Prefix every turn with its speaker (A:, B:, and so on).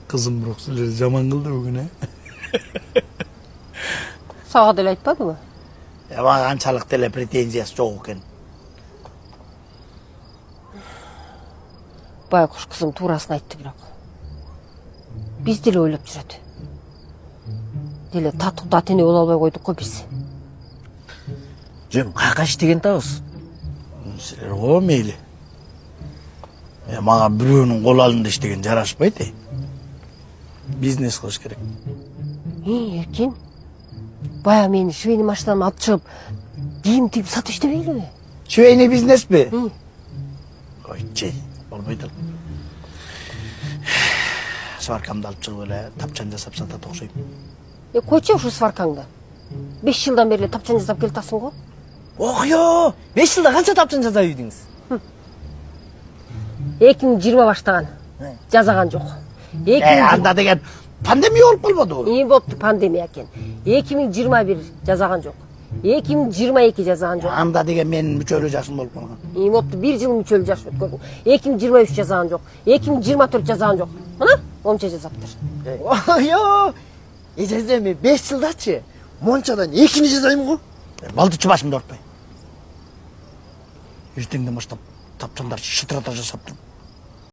A: Kızım bırak sülleri zaman kıldı bugün he.
B: Sağa delе айтпады mı?
A: Bana ançalık dele pretenziyası çok eкен.
B: Байқұс қызым турасын айтты бірақ. Біз деле ойлап жүреді. Деле татық татене бола албай қойдық қой біз.
C: Жөн қақа іштеген табыз.
A: Сілер ғой мейлі. Маған біреуінің қол алында іштеген жарашпайды. Бизнес қылыш керек.
B: Еркен, бая мені швейный машинаны алып шығып, киім тігіп сатып іштемейлі ме?
A: Швейный бизнес пе? Ойчай, болмайды. Сваркамды алып шығып еле, тапчан жасап сатат оқшайым.
B: Қойчы ұшы сваркаңды. 5 жылдан берле тапчан жасап келтасың ғой?
C: Оқио, 5 жылда қанша тапчан жаза үйдіңіз?
B: 2020 баштаған. Жазаған жоқ.
A: Анда деген пандемия болып қалмады ғой.
B: Не болыпты пандемия екен. 2021 жазаған жоқ. 2022 жазаған жоқ.
A: Анда деген мен мүчөлі жасым болып қалған.
B: Не болыпты 1 жыл мүчөлі жаш өткөрдүң. 2023 жазаған жоқ. 2024 жазаған жоқ. Мына онша жазаптыр.
C: Оқио, ежездеме 5 жылдачы. Моншадан 2-ни жазайым ғой.
A: Балдычы басымды ортпай. Ертеңден баштап тапчандар шытырата жасап тұрып.